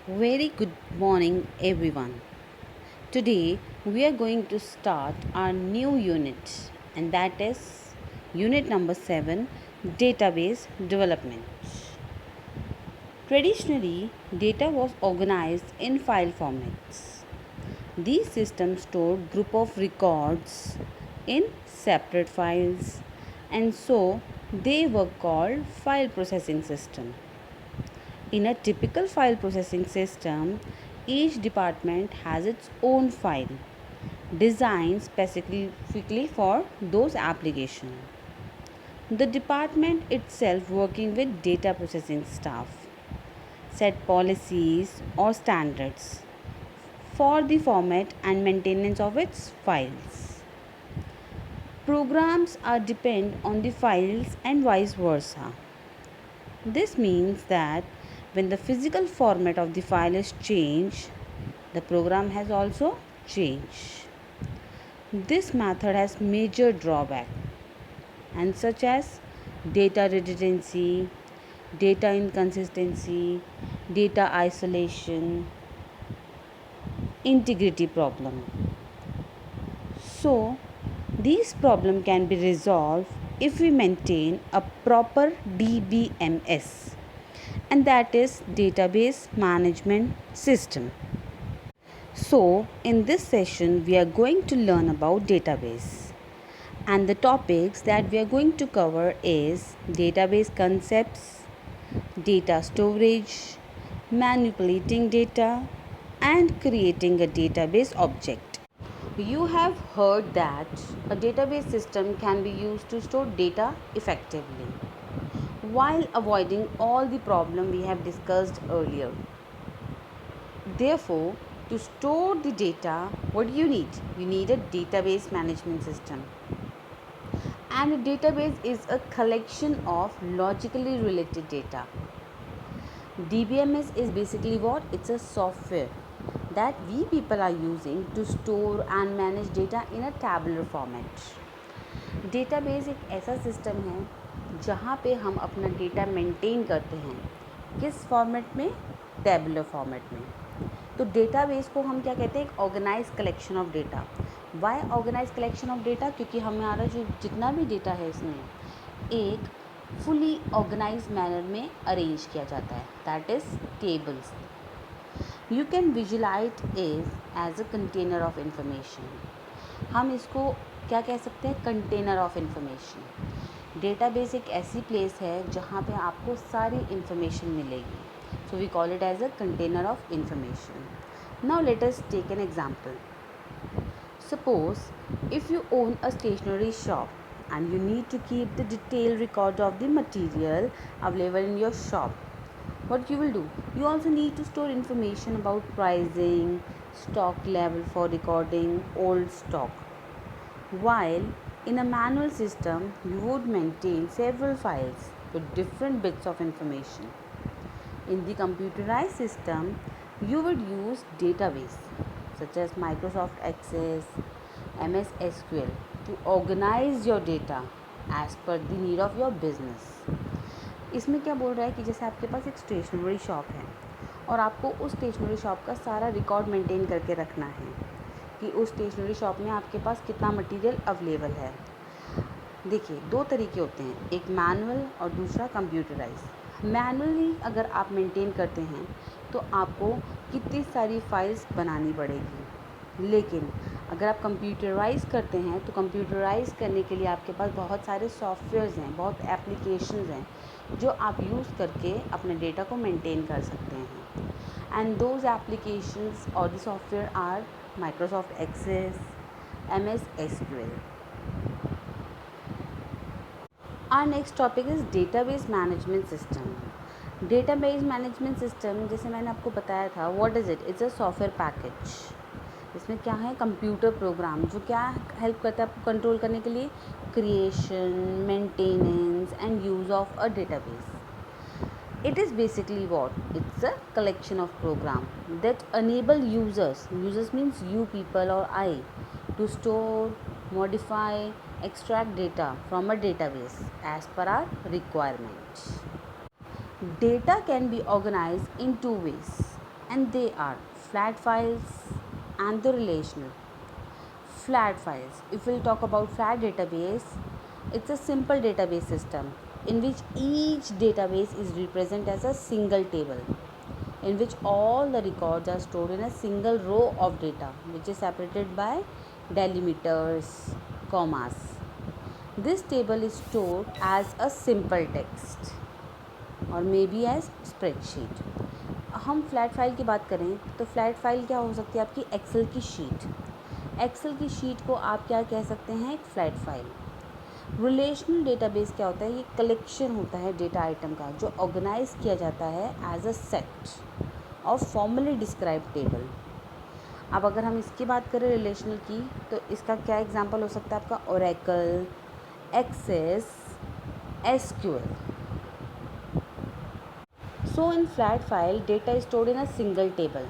Very good morning, everyone. Today we are going to start our new unit, and that is unit number 7, database development. Traditionally, data was organized in file formats. These systems stored group of records in separate files, and so they were called file processing system. In a typical file processing system, each department has its own file designed specifically for those applications. The department itself working with data processing staff set policies or standards for the format and maintenance of its files. Programs are depend on the files and vice versa. This means that when the physical format of the file is changed, the program has also changed. This method has major drawback and such as data redundancy, data inconsistency, data isolation, integrity problem. So, these problem can be resolved if we maintain a proper DBMS, and that is database management system. So, in this session we are going to learn about database, and the topics that we are going to cover is database concepts, data storage, manipulating data, and creating a database object. You have heard that a database system can be used to store data effectively while avoiding all the problem we have discussed earlier. Therefore, to store the data, what do you need? You need a database management system. And a database is a collection of logically related data. DBMS is basically what? It's a software that we people are using to store and manage data in a tabular format. Database एक ऐसा system है जहाँ पे हम अपना data maintain करते हैं. किस फॉर्मेट में? टेबुलर फॉर्मेट में. तो डेटाबेस को हम क्या कहते हैं? एक organise collection of data. Why organise collection of data? क्योंकि हमारा जो जितना भी डेटा है इसमें एक फुली ऑर्गेनाइज मैनर में अरेंज किया जाता है. That is tables. You can visualise is as a container of information. हम इसको क्या कह सकते हैं? Container of information. डेटाबेस एक ऐसी प्लेस है जहाँ पे आपको सारी इंफॉर्मेशन मिलेगी. So we call it as a container of information. Now let us take an example. Suppose if you own a stationery shop and you need to keep the detailed record of the material available in your shop, what you will do? You also need to store information about pricing, stock level for recording old stock. While in a manual system, you would maintain several files with different bits of information. In the computerized system, you would use database such as Microsoft Access, MS SQL to organize your data as per the need of your business. इसमें क्या बोल रहा है कि जैसे आपके पास एक stationery shop है और आपको उस स्टेशनरी शॉप का सारा रिकॉर्ड मेंटेन करके रखना है कि उस स्टेशनरी शॉप में आपके पास कितना मटेरियल अवेलेबल है. देखिए, दो तरीके होते हैं, एक मैनुअल और दूसरा कंप्यूटराइज. मैनुअली अगर आप मेंटेन करते हैं तो आपको कितनी सारी फाइल्स बनानी पड़ेगी, लेकिन अगर आप कंप्यूटराइज करते हैं तो कंप्यूटराइज करने के लिए आपके पास बहुत सारे सॉफ्टवेयर्स हैं, बहुत एप्लीकेशंस हैं जो आप यूज़ करके अपने डेटा को मेंटेन कर सकते हैं. एंड दोज एप्लीकेशंस और the software are Microsoft Access, MS SQL. Our next topic is database management system. Database management system जैसे मैंने आपको बताया था, what is it? It's a software package. इसमें क्या है? कंप्यूटर प्रोग्राम जो क्या हेल्प करता है आपको कंट्रोल करने के लिए? Creation, maintenance and use of a database. It is basically what? It's a collection of program that enable users means you people or I, to store, modify, extract data from a database as per our requirements. Data can be organized in two ways. and they are flat files and the relational. Flat files. If we'll talk about flat database, it's a simple database system in which each database is represented as a single table, in which all the records are stored in a single row of data, which is separated by delimiters, commas. This table is stored as a simple text और may be as spreadsheet. हम flat file की बात करें तो flat file क्या हो सकती है? आपकी एक्सेल की शीट. एक्सेल की शीट को आप क्या कह सकते हैं? एक फ्लैट फाइल. रिलेशनल डेटाबेस क्या होता है? ये कलेक्शन होता है डेटा आइटम का जो ऑर्गेनाइज किया जाता है as a set of formally describe table. अब अगर हम इसकी बात करें रिलेशनल की, तो इसका क्या एग्जांपल हो सकता है आपका? Oracle, Access, SQL. So in flat file data is stored in a single table.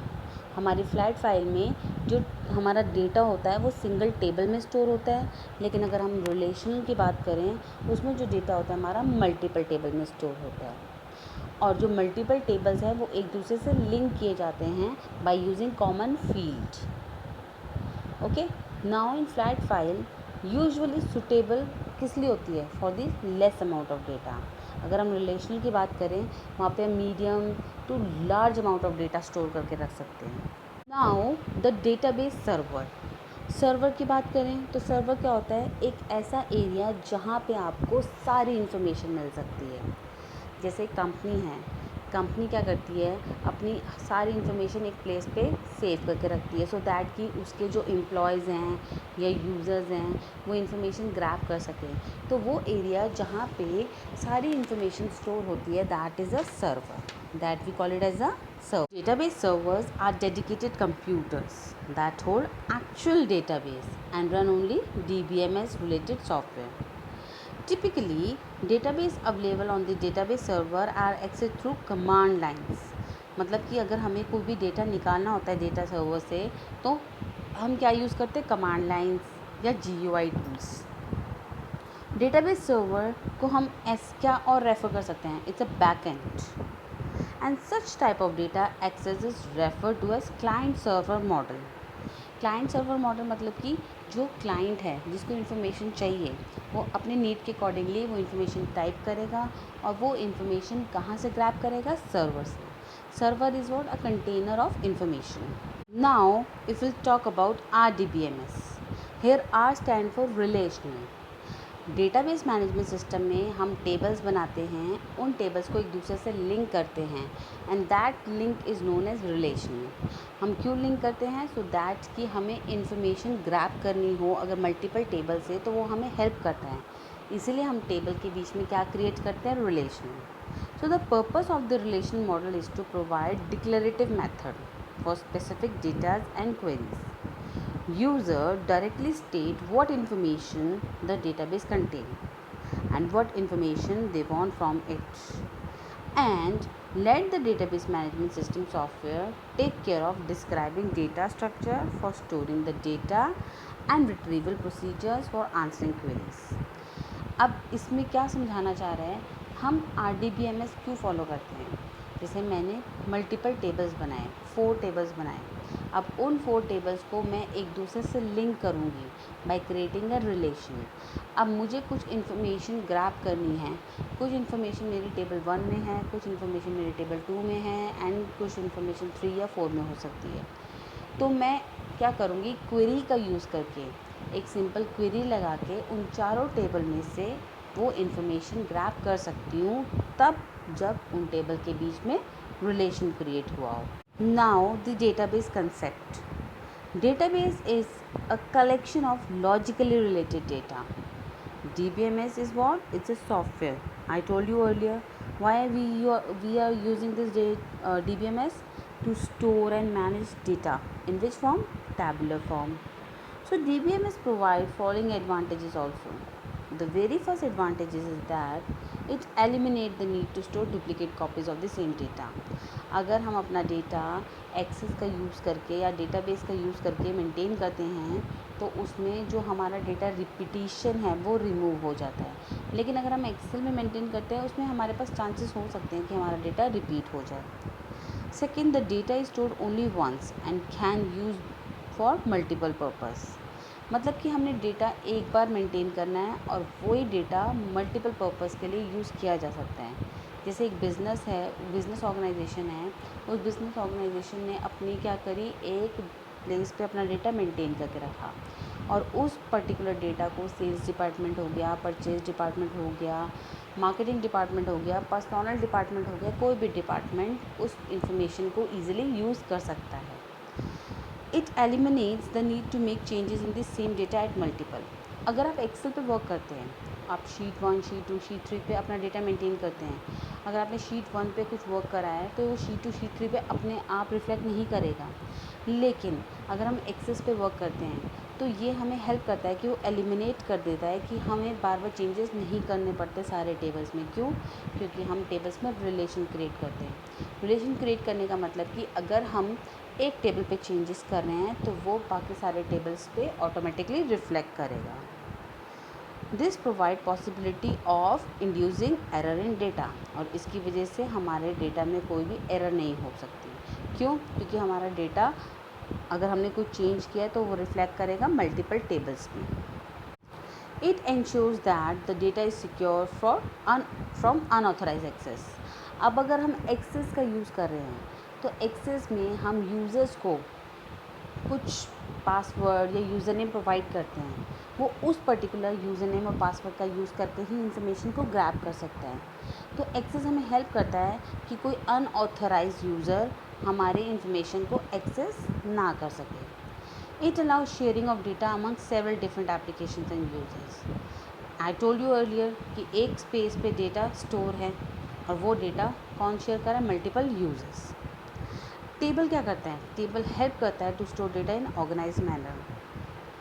हमारी फ्लैट फाइल में जो हमारा डेटा होता है वो सिंगल टेबल में स्टोर होता है. लेकिन अगर हम रिलेशनल की बात करें उसमें जो डेटा होता है हमारा मल्टीपल टेबल में स्टोर होता है. और जो मल्टीपल टेबल्स हैं वो एक दूसरे से लिंक किए जाते हैं by using common field. Okay. Now in flat file usually suitable किस लिए होती है? For the less amount of data. अगर हम रिलेशनल की बात करें वहाँ पे medium to large amount of data store करके रख सकते हैं. Now the database server. Server की बात करें तो सर्वर क्या होता है? एक ऐसा एरिया जहाँ पे आपको सारी इन्फॉर्मेशन मिल सकती है. जैसे कंपनी है, कंपनी क्या करती है? अपनी सारी इन्फॉर्मेशन एक प्लेस पे सेव करके रखती है सो दैट कि उसके जो एम्प्लॉयज़ हैं या यूज़र्स हैं वो इन्फॉर्मेशन ग्रैब कर सकें. तो वो एरिया जहाँ पे सारी इन्फॉर्मेशन स्टोर होती है that is a server. That we call it as a server. Database servers are dedicated computers that hold actual database and run only DBMS related software. Typically, database available on the database server are accessed through command lines. मतलब कि अगर हमें कोई भी data निकालना होता है data server से तो हम क्या यूज़ करते हैं? कमांड लाइन्स या GUI टूल्स. डेटाबेस सर्वर को हम क्या और रेफ़र कर सकते हैं? It's a back and. And such type of data access is referred to as client server model. Client server model मतलब कि जो क्लाइंट है जिसको इन्फॉर्मेशन चाहिए वो अपने नीड के अकॉर्डिंगली वो इन्फॉर्मेशन टाइप करेगा और वो इन्फॉर्मेशन कहाँ से ग्रैब करेगा? सर्वर से. Server is what? A container of information. Now if will talk about RDBMS. Here R stand for relational. Database management system में हम टेबल्स बनाते हैं, उन टेबल्स को एक दूसरे से लिंक करते हैं and that link is known as relation. हम क्यों लिंक करते हैं? सो दैट कि हमें इन्फॉर्मेशन ग्रैब करनी हो अगर मल्टीपल टेबल से तो वो हमें हेल्प करता है. इसीलिए हम टेबल के बीच में क्या क्रिएट करते हैं? Relation. So the purpose of the relation model is to provide declarative method for specific datas and queries. User directly state what information the database contains and what information they want from it, and let the database management system software take care of describing data structure for storing the data and retrieval procedures for answering queries. अब इसमें क्या समझाना चाह रहे हैं? हम RDBMS क्यों follow करते हैं? जैसे मैंने मल्टीपल टेबल्स बनाए, 4 टेबल्स बनाए. अब उन 4 टेबल्स को मैं एक दूसरे से लिंक करूँगी बाय क्रिएटिंग अ रिलेशन. अब मुझे कुछ इन्फॉर्मेशन ग्रैब करनी है. कुछ इन्फॉर्मेशन मेरी टेबल 1 में है, कुछ इन्फॉर्मेशन मेरी टेबल 2 में है एंड कुछ इन्फॉर्मेशन 3 या 4 में हो सकती है. तो मैं क्या करूँगी? क्वेरी का यूज़ करके एक सिंपल क्वेरी लगा के उन चारों टेबल में से वो इन्फॉर्मेशन ग्रैब कर सकती हूँ तब जब उन टेबल के बीच में रिलेशन क्रिएट हुआ हो. Now the database concept. Database is a collection of logically related data. DBMS is what? It's a software. I told you earlier why we are using this DBMS to store and manage data. In which form? Tabular form. So DBMS provide following advantages also. The very first advantage is that it eliminate the need to store duplicate copies of the same data. अगर हम अपना data access का use करके या database का use करके maintain करते हैं तो उसमें जो हमारा डेटा रिपीटिशन है वो रिमूव हो जाता है. लेकिन अगर हम एक्सेल में मेंटेन करते हैं उसमें हमारे पास चांसेस हो सकते हैं कि हमारा डेटा रिपीट हो जाए. Second, the data is stored only once and can use for multiple purpose. मतलब कि हमने डेटा एक बार मेंटेन करना है और वही डेटा मल्टीपल पर्पस के लिए यूज़ किया जा सकता है। जैसे एक बिज़नेस है, बिज़नेस ऑर्गेनाइजेशन है, उस बिज़नेस ऑर्गेनाइजेशन ने अपनी क्या करी, एक प्लेस पे अपना डेटा मेंटेन करके रखा और उस पर्टिकुलर डेटा को सेल्स डिपार्टमेंट हो गया, परचेज डिपार्टमेंट हो गया, मार्केटिंग डिपार्टमेंट हो गया, पर्सनल डिपार्टमेंट हो गया, कोई भी डिपार्टमेंट उस इंफॉर्मेशन को ईजिली यूज़ कर सकता है। It eliminates the need to make changes in this same data at multiple. अगर आप एक्सेल पे वर्क करते हैं, आप शीट 1, शीट 2, शीट 3 पे अपना डेटा मेंटेन करते हैं, अगर आपने शीट 1 पे कुछ वर्क करा है तो वो शीट 2, शीट 3 पे अपने आप रिफ्लेक्ट नहीं करेगा। लेकिन अगर हम एक्सेस पे वर्क करते हैं तो ये हमें हेल्प करता है कि वो एलिमिनेट कर देता है कि हमें बार बार चेंजेस नहीं करने पड़ते सारे टेबल्स में। क्यों? क्योंकि हम टेबल्स में रिलेशन क्रिएट करते हैं। रिलेशन क्रिएट करने का मतलब कि अगर हम एक टेबल पे चेंजेस कर रहे हैं तो वो बाकी सारे टेबल्स पे ऑटोमेटिकली रिफ्लेक्ट करेगा। This provide possibility of inducing error in data, और इसकी वजह से हमारे डेटा में कोई भी एरर नहीं हो सकती। क्यों? क्योंकि हमारा डेटा अगर हमने कुछ चेंज किया तो वो रिफ्लेक्ट करेगा मल्टीपल टेबल्स में। It ensures that the data is secure from unauthorise access. अब अगर हम एक्सेस का यूज़ कर रहे हैं तो एक्सेस में हम यूज़र्स को कुछ पासवर्ड या यूज़र नेम प्रोवाइड करते हैं, वो उस पर्टिकुलर यूज़र नेम और पासवर्ड का यूज़ करके ही इंफॉर्मेशन को ग्रैब कर सकता है। तो एक्सेस हमें हेल्प करता है कि कोई अनऑथराइज यूज़र हमारे इंफॉर्मेशन को एक्सेस ना कर सके। It allows sharing of data among several different applications and users. I told you earlier कि एक स्पेस पे डेटा स्टोर है और वो डेटा कौन शेयर कर रहा है? Multiple users. टेबल क्या करता है? टेबल हेल्प करता है to store data in organise manner.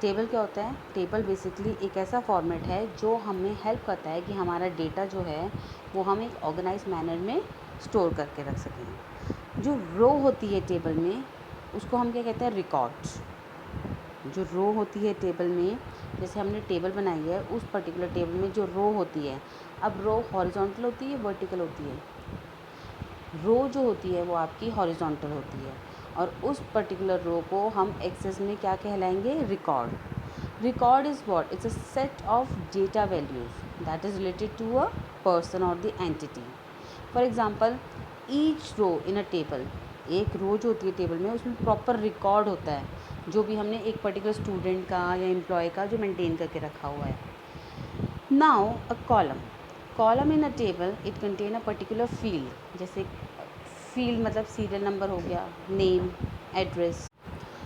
Table क्या होता है? टेबल बेसिकली एक ऐसा फॉर्मेट है जो हमें हेल्प करता है कि हमारा डेटा जो है वो हम एक ऑर्गेनाइज मैनर में स्टोर करके रख सकें। जो रो होती है टेबल में उसको हम क्या कहते हैं? रिकॉर्ड्स। जो रो होती है टेबल में, जैसे हमने टेबल बनाई है उस पर्टिकुलर टेबल में जो रो होती है, अब रो हॉरिजॉन्टल होती है, वर्टिकल होती है? रो जो होती है वो आपकी हॉरिजॉन्टल होती है और उस पर्टिकुलर रो को हम एक्सेस में क्या कहलाएंगे? Record. Record is what? It's a set of data values that is related to a person और the entity. For example, each row in a table, एक रो जो होती है टेबल में उसमें प्रॉपर रिकॉर्ड होता है जो भी हमने एक पर्टिकुलर स्टूडेंट का या एम्प्लॉय का जो मेंटेन करके रखा हुआ है। Now a column. Column in a table it contain a particular field. जैसे फील्ड मतलब सीरियल नंबर हो गया, नेम, एड्रेस।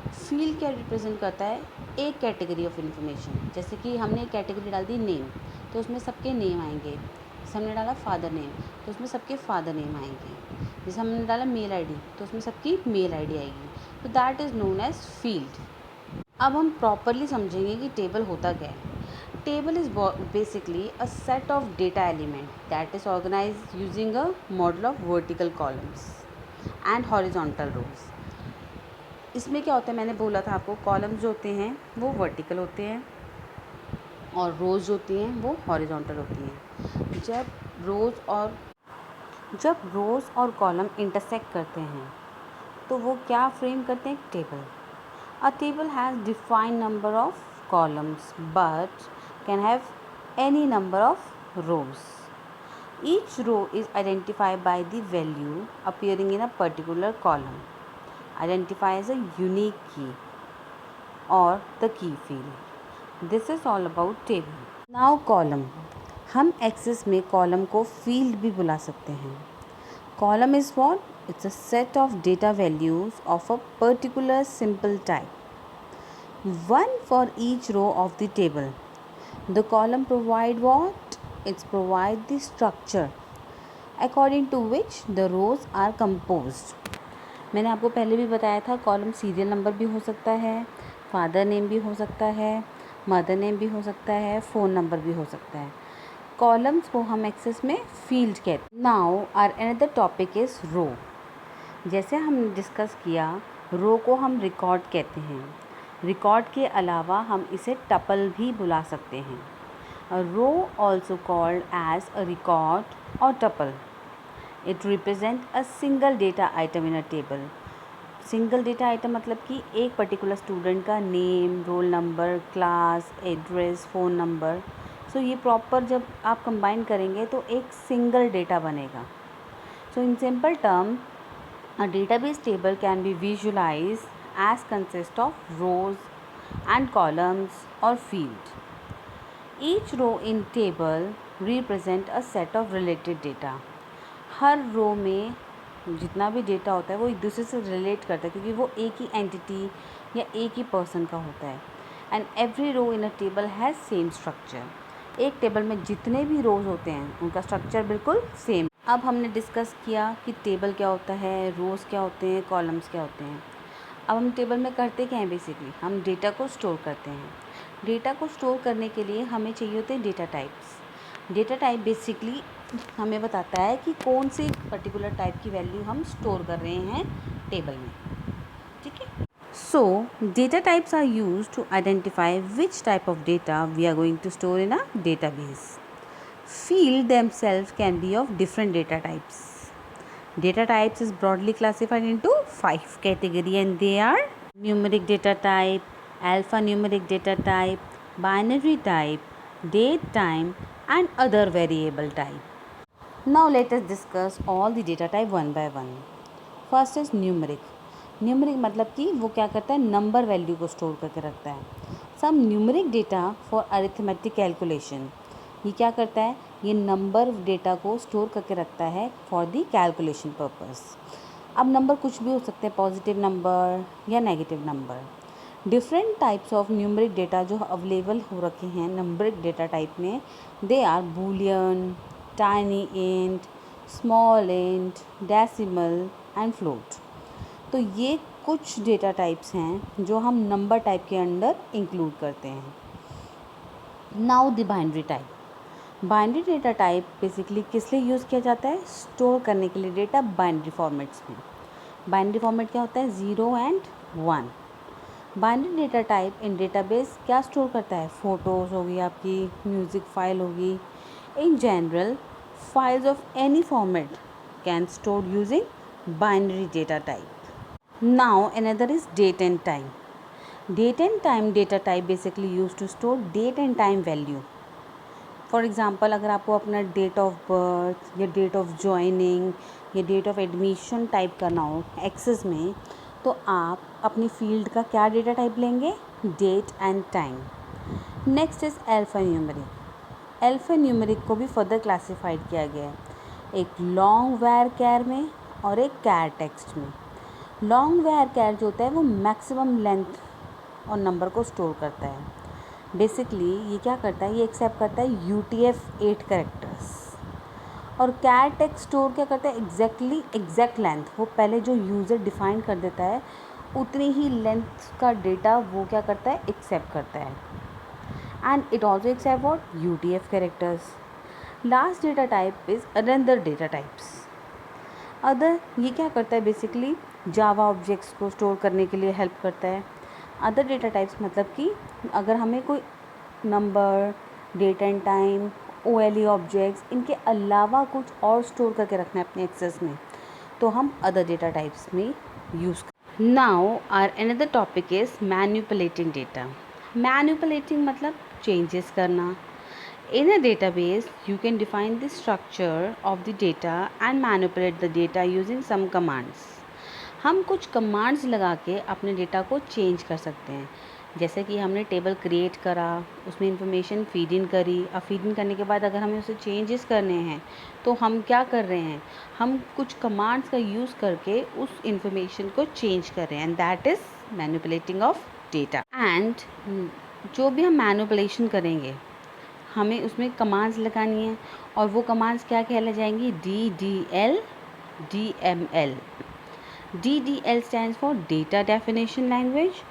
फील्ड क्या रिप्रेजेंट करता है? एक कैटेगरी ऑफ इन्फॉर्मेशन। जैसे कि हमने एक कैटेगरी डाल दी नेम, तो उसमें सबके नेम आएंगे। जैसे हमने डाला फादर नेम तो उसमें सबके फादर नेम आएंगे। जैसे हमने डाला मेल आईडी तो उसमें सबकी मेल आईडी आएगी। तो that is known as field. अब हम प्रॉपरली समझेंगे कि टेबल होता क्या है। Table is basically a set of data element that is organized using a model of vertical columns and horizontal rows. इसमें क्या होता है? मैंने बोला था आपको, कॉलम्स जो होते हैं वो वर्टिकल होते हैं और रोज़ जो होती हैं वो हॉरिजॉन्टल होती हैं। जब रोज़ और कॉलम इंटरसेक्ट करते हैं तो वो क्या फ्रेम करते हैं? एक table. A table has defined number of columns but can have any number of rows. Each row is identified by the value appearing in a particular column. Identify as a unique key or the key field. This is all about table. Now column. हम access में column को field भी बुला सकते हैं। Column is what? It's a set of data values of a particular simple type. One for each row of the table. The column provide what? It provide the structure according to which the rows are composed. मैंने आपको पहले भी बताया था, column serial number भी हो सकता है, फादर नेम भी हो सकता है, मदर नेम भी हो सकता है, फ़ोन नंबर भी हो सकता है। कॉलम्स को हम एक्सेस में फील्ड कहते हैं। Now are another topic is row. जैसे हमने डिस्कस किया, रो को हम रिकॉर्ड कहते हैं। रिकॉर्ड के अलावा हम इसे टपल भी बुला सकते हैं। Row also called as a record और tuple. It represent a single data item in a table. Single data item मतलब कि एक पर्टिकुलर स्टूडेंट का name, roll number, class, address, phone number. So ये प्रॉपर जब आप कंबाइन करेंगे तो एक सिंगल डेटा बनेगा. So in simple term, a database table can be visualized as consist of rows and columns or field. Each row in table represent a set of related data. हर रो में जितना भी data होता है वो एक दूसरे से रिलेट करता है क्योंकि वो एक ही एंटिटी या एक ही पर्सन का होता है. And every row in a table has same structure. एक टेबल में जितने भी रोज होते हैं उनका स्ट्रक्चर बिल्कुल सेम. अब हमने डिस्कस किया कि टेबल क्या होता है, रोज़ क्या होते हैं, कॉलम्स क्या होते हैं. अब हम टेबल में करते क्या हैं, बेसिकली हम डेटा को स्टोर करते हैं. डेटा को स्टोर करने के लिए हमें चाहिए होते हैं data types. Data type basically हमें बताता है कि कौन से पर्टिकुलर टाइप की वैल्यू हम स्टोर कर रहे हैं टेबल में. ठीक है. So data types are used to identify which type of data we are going to store in a database. Field themselves can be of different data types. Data types is broadly classified into 5 categories, and they are numeric data type, alphanumeric data type, binary type, date time, and other variable type. Now let us discuss all the data type one by one. First is numeric. Numeric मतलब कि वो क्या करता है, number value को store करके रखता है. Some numeric data for arithmetic calculation. ये क्या करता है, ये नंबर डेटा को स्टोर करके रखता है फॉर दी कैलकुलेशन पर्पस. अब नंबर कुछ भी हो सकते हैं, पॉजिटिव नंबर या negative number. Different types of numeric data जो अवेलेबल हो रखे हैं नंबरिक डेटा टाइप में, they are Boolean, tiny int, small int, decimal and float. तो ये कुछ डेटा टाइप्स हैं जो हम नंबर टाइप के अंडर इंक्लूड करते हैं. Now the binary type. Binary data type basically किस लिए यूज़ किया जाता है, स्टोर करने के लिए डेटा बाइनरी फॉर्मेट्स में. बाइनरी फॉर्मेट क्या होता है, 0 and 1. Binary data type in database क्या स्टोर करता है, फ़ोटोज़ होगी, आपकी म्यूज़िक फाइल होगी. In general files of any format can store using binary data type. Now another is date and time. Date and time data type basically use to store date and time value. For example, अगर आपको अपना date of birth या date of joining या date of admission type करना हो access में, तो आप अपनी फील्ड का क्या डेटा टाइप लेंगे, date and time. Next is alpha numeric. Alpha numeric को भी फर्दर क्लासिफाइड किया गया है एक लॉन्ग वैर कैर में और एक कैर टेक्स्ट में. लॉन्ग वैर कैर जो होता है वो मैक्सिमम लेंथ और नंबर को स्टोर करता है. बेसिकली ये क्या करता है, ये एक्सेप्ट करता है UTF-8 कैरेक्टर्स. और कैर टेक्स्ट स्टोर क्या करता है, एग्जैक्ट लेंथ. वो पहले जो यूज़र डिफाइन कर देता है उतनी ही लेंथ का डेटा वो क्या करता है, एक्सेप्ट करता है. And it also accept what, UTF characters. Last data type is another data types. Other ये क्या करता है, बेसिकली जावा ऑब्जेक्ट्स को स्टोर करने के लिए हेल्प करता है. अदर डेटा टाइप्स मतलब कि अगर हमें कोई number, date and time, OLE objects, इनके अलावा कुछ और स्टोर करके रखना है अपने एक्सेस में, तो हम अदर डेटा टाइप्स में use. Now are another topic is manipulating data. Manipulating मतलब चेंजेस करना. In a database, you can define the structure of the data and manipulate the data using some commands. हम कुछ commands लगा के अपने data को change कर सकते हैं. जैसे कि हमने टेबल क्रिएट करा, उसमें इंफॉर्मेशन फीड इन करी. अब फीड इन करने के बाद अगर हमें उसे चेंजेस करने हैं तो हम क्या कर रहे हैं, हम कुछ कमांड्स का यूज़ करके उस इंफॉर्मेशन को चेंज कर रहे हैं. And that is manipulating of data. And जो भी हम मैनिपुलेशन करेंगे हमें उसमें कमांड्स लगानी है और वो कमांड्स क्या कहला जाएंगी, DDL, DML. DDL stands for Data Definition Language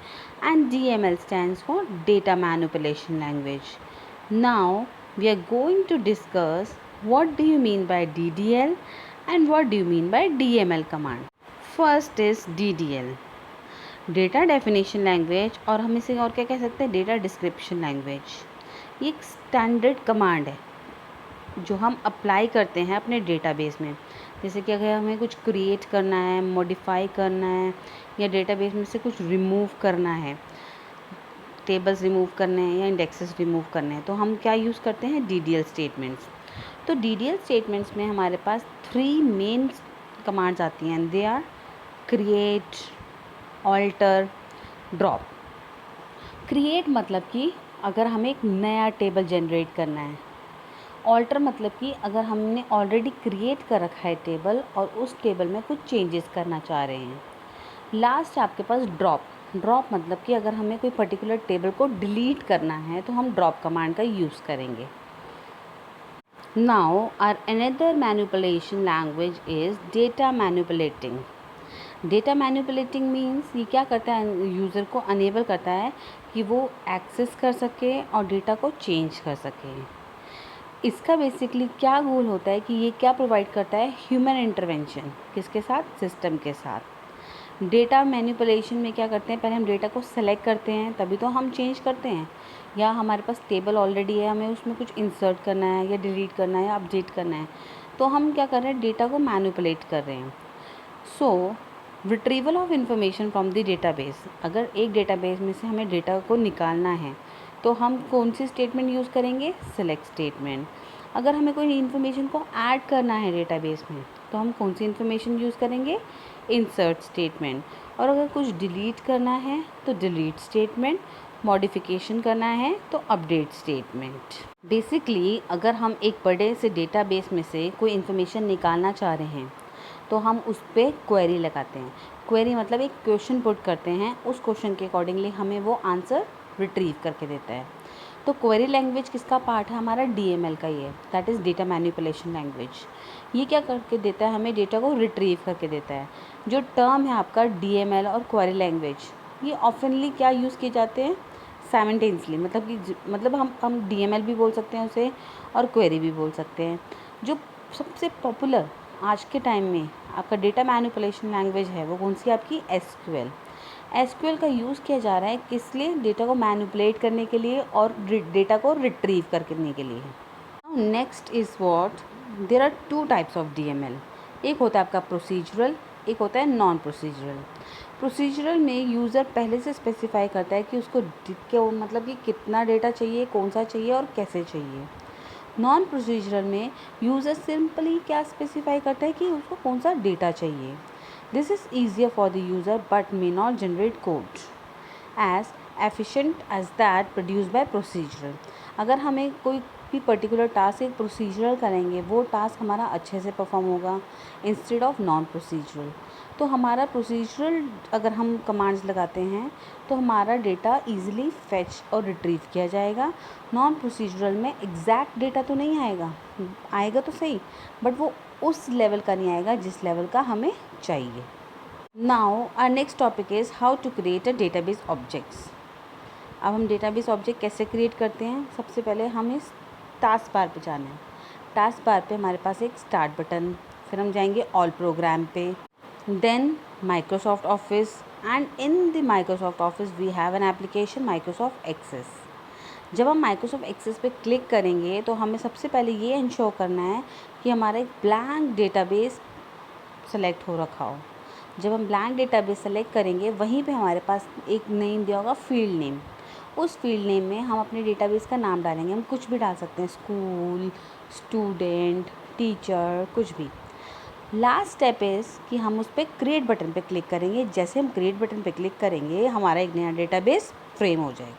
and DML stands for Data Manipulation Language. Now we are going to discuss what do you mean by DDL and what do you mean by DML command. First is DDL, Data Definition Language, और हम इसे और क्या कह सकते हैं, Data Description Language. ये एक स्टैंडर्ड कमांड है जो हम अप्लाई करते हैं अपने डेटाबेस में जैसे कि अगर हमें कुछ क्रिएट करना है, मॉडिफाई करना है या डेटाबेस में से कुछ रिमूव करना है, टेबल्स रिमूव करने हैं या इंडेक्सेस रिमूव करने हैं, तो हम क्या यूज़ करते हैं, DDL स्टेटमेंट्स। तो DDL स्टेटमेंट्स में हमारे पास 3 मेन कमांड्स आती हैं। They are create, alter, drop. Create मतलब कि अगर हमें एक नया टेबल जनरेट करना है। ऑल्टर मतलब कि अगर हमने ऑलरेडी क्रिएट कर रखा है टेबल और उस टेबल में कुछ चेंजेस करना चाह रहे हैं। लास्ट आपके पास ड्रॉप। ड्रॉप मतलब कि अगर हमें कोई पर्टिकुलर टेबल को डिलीट करना है तो हम ड्रॉप कमांड का यूज़ करेंगे। Now our another manipulation language is data manipulating. Data manipulating means ये क्या करता है, यूज़र को अनेबल करता है कि वो एक्सेस कर सके और डेटा को चेंज कर सके। इसका बेसिकली क्या गोल होता है कि ये क्या प्रोवाइड करता है, ह्यूमन इंटरवेंशन। किसके साथ, सिस्टम के साथ। डेटा मैनिपुलेशन में क्या करते हैं, पहले हम डेटा को सेलेक्ट करते हैं तभी तो हम चेंज करते हैं, या हमारे पास टेबल ऑलरेडी है, हमें उसमें कुछ इंसर्ट करना है या डिलीट करना है या अपडेट करना है, तो हम क्या कर रहे हैं, डेटा को मैनिपुलेट कर रहे हैं। So retrieval of information from the database. अगर एक डेटाबेस में से हमें डेटा को निकालना है तो हम कौन सी स्टेटमेंट यूज़ करेंगे, सेलेक्ट स्टेटमेंट। अगर हमें कोई इन्फॉर्मेशन को ऐड करना है डेटाबेस में तो हम कौन सी इन्फॉर्मेशन यूज़ करेंगे, इंसर्ट स्टेटमेंट। और अगर कुछ डिलीट करना है तो डिलीट स्टेटमेंट, मॉडिफिकेशन करना है तो अपडेट स्टेटमेंट। बेसिकली अगर हम एक बड़े से डेटाबेस में से कोई इन्फॉर्मेशन निकालना चाह रहे हैं तो हम उस पर क्वेरी लगाते हैं। क्वेरी मतलब एक क्वेश्चन पुट करते हैं, उस क्वेश्चन के अकॉर्डिंगली हमें वो आंसर रिट्रीव करके देता है। तो क्वेरी लैंग्वेज किसका पार्ट है, हमारा DML का ही है, that is data manipulation language. ये क्या करके देता है, हमें डेटा को रिट्रीव करके देता है। जो टर्म है आपका DML और क्वेरी लैंग्वेज, ये ऑफनली क्या यूज़ किए जाते हैं, साइमल्टेनियसली, मतलब कि मतलब हम DML भी बोल सकते हैं उसे और क्वेरी भी बोल सकते हैं। जो सबसे पॉपुलर आज के टाइम में आपका डेटा मैनिपुलेशन लैंग्वेज है वो कौन सी, आपकी SQL। SQL का यूज़ किया जा रहा है किस लिए, डेटा को मैनिपुलेट करने के लिए और डेटा को रिट्रीव करने के लिए। Next is what, there are 2 types of DML। एक होता है आपका प्रोसीजरल, एक होता है नॉन प्रोसीजरल। प्रोसीजरल में यूज़र पहले से स्पेसिफाई करता है कि उसको मतलब कि कितना डेटा चाहिए, कौन सा चाहिए और कैसे चाहिए। नॉन प्रोसीजरल में यूज़र सिंपली क्या स्पेसिफाई करता है कि उसको कौन सा डेटा चाहिए। This is easier for the user but may not generate code as efficient as that produce by procedural. अगर हमें कोई भी पर्टिकुलर टास्क एक प्रोसीजरल करेंगे वो टास्क हमारा अच्छे से परफॉर्म होगा इंस्टेड ऑफ नॉन प्रोसीजरल। तो हमारा प्रोसीजरल अगर हम कमांड्स लगाते हैं तो हमारा डेटा इजीली फेच और रिट्रीव किया जाएगा। नॉन प्रोसीजरल में एग्जैक्ट डेटा तो नहीं आएगा, आएगा तो सही बट वो उस लेवल का नहीं आएगा जिस लेवल का हमें चाहिए। Now our next topic is how to create a database objects. अब हम डेटाबेस ऑब्जेक्ट कैसे क्रिएट करते हैं, सबसे पहले हम इस टास्क बार पे जाना है। टास्क बार पे हमारे पास एक स्टार्ट बटन, फिर हम जाएंगे ऑल प्रोग्राम पे, then Microsoft Office, and in the Microsoft Office we have an application Microsoft Access. जब हम माइक्रोसॉफ्ट एक्सेस पे क्लिक करेंगे तो हमें सबसे पहले ये इंश्योर करना है कि हमारा एक ब्लैंक डेटाबेस सेलेक्ट हो रखा हो। जब हम ब्लैंक डेटाबेस सेलेक्ट करेंगे वहीं पे हमारे पास एक नेम दिया होगा, फील्ड नेम। उस फील्ड नेम में हम अपने डेटाबेस का नाम डालेंगे, हम कुछ भी डाल सकते हैं, स्कूल, स्टूडेंट, टीचर, कुछ भी। लास्ट स्टेप इज़ कि हम उस पर क्रिएट बटन पे क्लिक करेंगे। जैसे हम क्रिएट बटन पे क्लिक करेंगे हमारा एक नया डेटाबेस फ्रेम हो जाएगा।